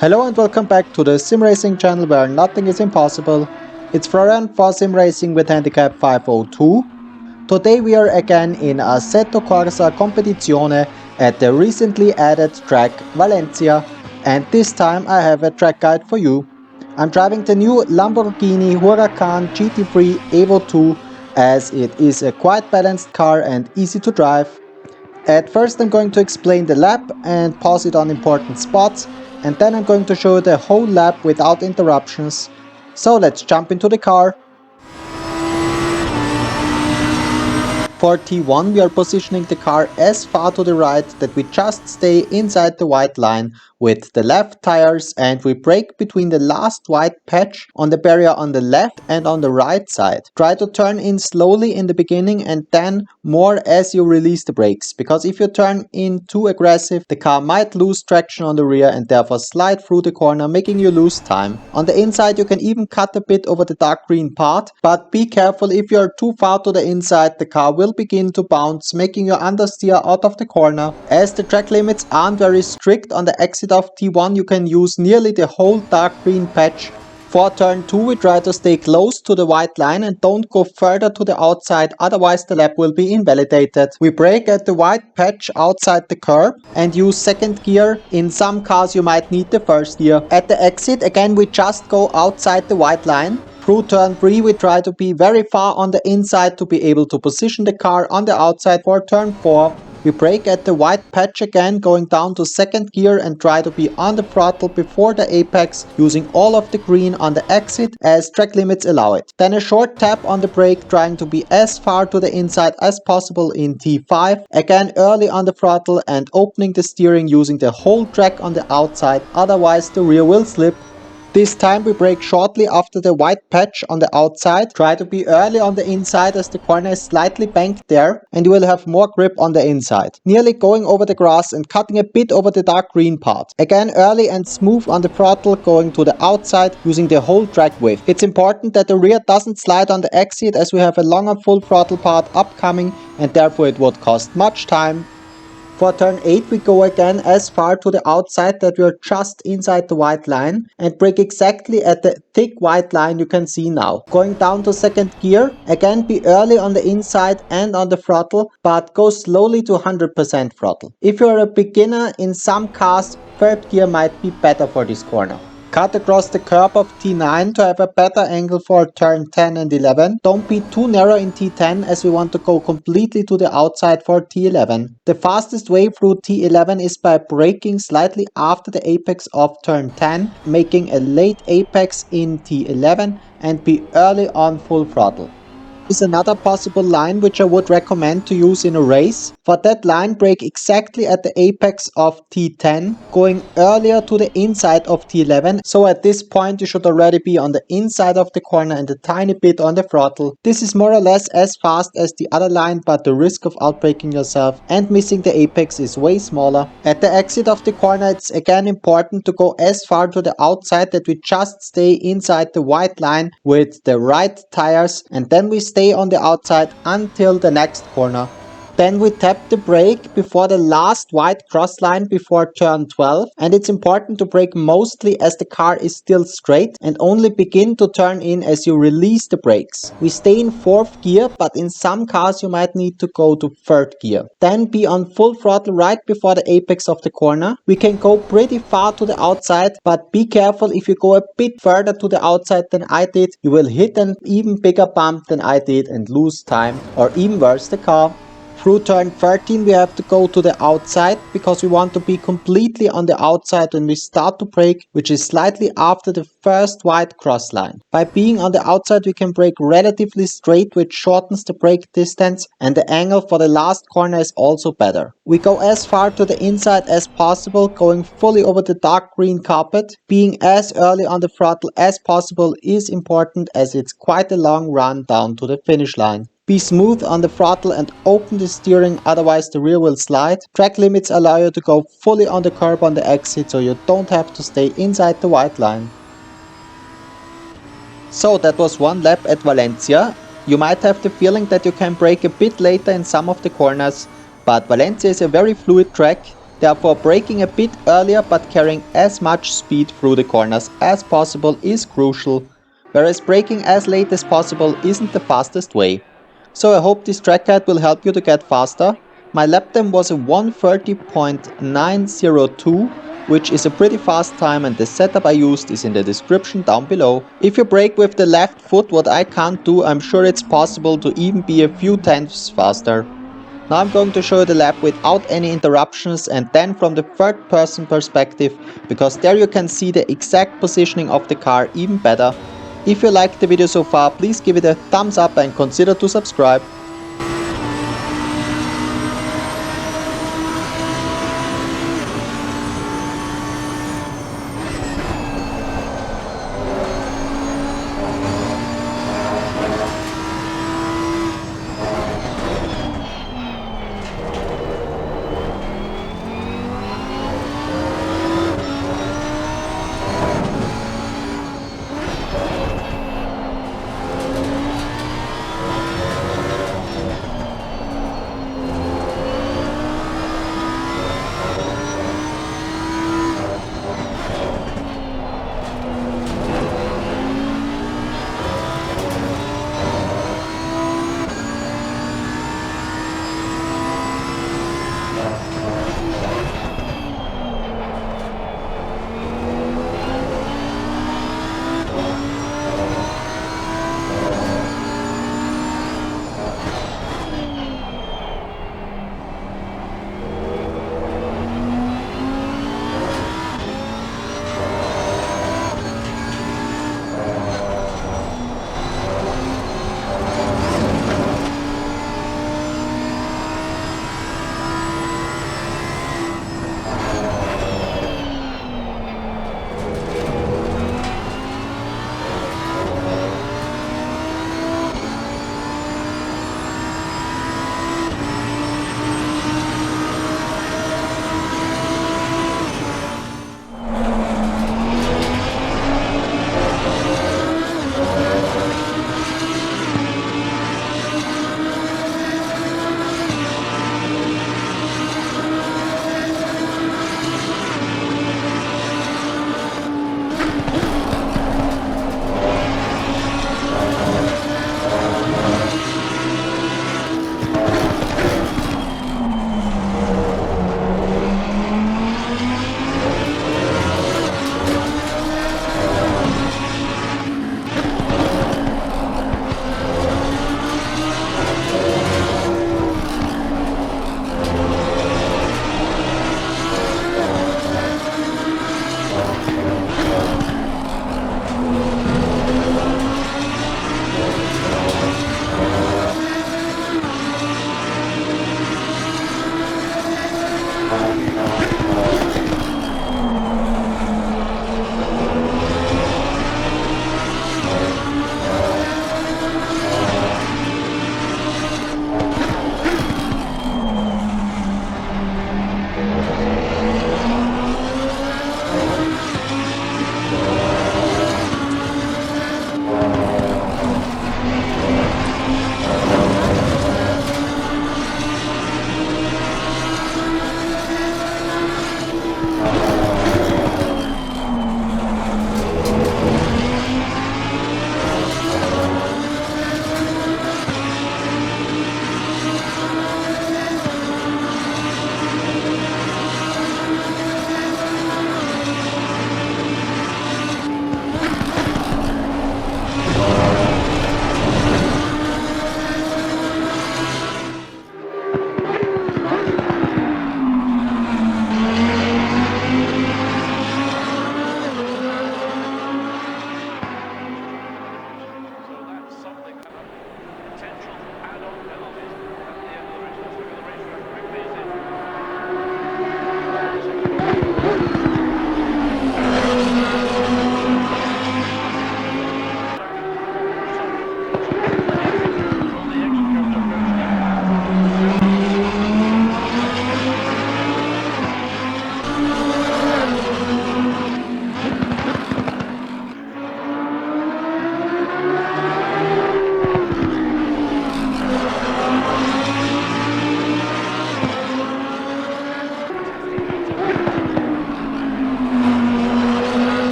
Hello and welcome back to the simracing channel where nothing is impossible. It's Florian for simracing with handicap 502. Today we are again in Assetto Corsa Competizione at the recently added track Valencia, and this time I have a track guide for you. I'm driving the new Lamborghini Huracan GT3 Evo2 as it is a quite balanced car and easy to drive. At first I'm going to explain the lap and pause it on important spots, and then I'm going to show the whole lap without interruptions. So let's jump into the car. For T1 we are positioning the car as far to the right that we just stay inside the white line with the left tires, and we brake between the last white patch on the barrier on the left and on the right side. Try to turn in slowly in the beginning and then more as you release the brakes, because if you turn in too aggressive the car might lose traction on the rear and therefore slide through the corner, making you lose time. On the inside you can even cut a bit over the dark green part, but be careful, if you are too far to the inside the car will begin to bounce, making you understeer out of the corner. As the track limits aren't very strict, on the exit of T1 you can use nearly the whole dark green patch. For turn 2 we try to stay close to the white line and don't go further to the outside, otherwise the lap will be invalidated. We brake at the white patch outside the curb and use second gear. In some cars you might need the first gear. At the exit again we just go outside the white line. Through turn 3 we try to be very far on the inside to be able to position the car on the outside for turn 4. We brake at the white patch again, going down to second gear and try to be on the throttle before the apex, using all of the green on the exit as track limits allow it. Then a short tap on the brake, trying to be as far to the inside as possible in T5. Again early on the throttle and opening the steering using the whole track on the outside, otherwise the rear will slip. This time we brake shortly after the white patch on the outside. Try to be early on the inside as the corner is slightly banked there and you will have more grip on the inside. Nearly going over the grass and cutting a bit over the dark green part. Again early and smooth on the throttle, going to the outside using the whole track width. It's important that the rear doesn't slide on the exit as we have a longer full throttle part upcoming and therefore it would cost much time. For turn 8 we go again as far to the outside that we are just inside the white line and brake exactly at the thick white line you can see now. Going down to second gear, again be early on the inside and on the throttle, but go slowly to 100% throttle. If you are a beginner, in some cars third gear might be better for this corner. Cut across the curb of T9 to have a better angle for turn 10 and 11. Don't be too narrow in T10 as we want to go completely to the outside for T11. The fastest way through T11 is by braking slightly after the apex of turn 10, making a late apex in T11 and be early on full throttle. Is another possible line which I would recommend to use in a race. For that line brake exactly at the apex of T10, going earlier to the inside of T11, so at this point you should already be on the inside of the corner and a tiny bit on the throttle. This is more or less as fast as the other line, but the risk of outbraking yourself and missing the apex is way smaller. At the exit of the corner it's again important to go as far to the outside that we just stay inside the white line with the right tires, and then we stay on the outside until the next corner. Then we tap the brake before the last white cross line before turn 12, and it's important to brake mostly as the car is still straight and only begin to turn in as you release the brakes. We stay in fourth gear, but in some cars you might need to go to third gear. Then be on full throttle right before the apex of the corner. We can go pretty far to the outside, but be careful, if you go a bit further to the outside than I did, you will hit an even bigger bump than I did and lose time, or even worse, the car. Through turn 13 we have to go to the outside because we want to be completely on the outside when we start to brake, which is slightly after the first white cross line. By being on the outside we can brake relatively straight, which shortens the brake distance, and the angle for the last corner is also better. We go as far to the inside as possible, going fully over the dark green carpet. Being as early on the throttle as possible is important as it's quite a long run down to the finish line. Be smooth on the throttle and open the steering, otherwise the rear will slide. Track limits allow you to go fully on the curb on the exit, so you don't have to stay inside the white line. So that was one lap at Valencia. You might have the feeling that you can brake a bit later in some of the corners, but Valencia is a very fluid track. Therefore, braking a bit earlier but carrying as much speed through the corners as possible is crucial, whereas braking as late as possible isn't the fastest way. So I hope this track guide will help you to get faster. My lap time was a 1:30.902, which is a pretty fast time, and the setup I used is in the description down below. If you brake with the left foot, what I can't do, I'm sure it's possible to even be a few tenths faster. Now I'm going to show you the lap without any interruptions and then from the third person perspective, because there you can see the exact positioning of the car even better. If you liked the video so far, please give it a thumbs up and consider to subscribe.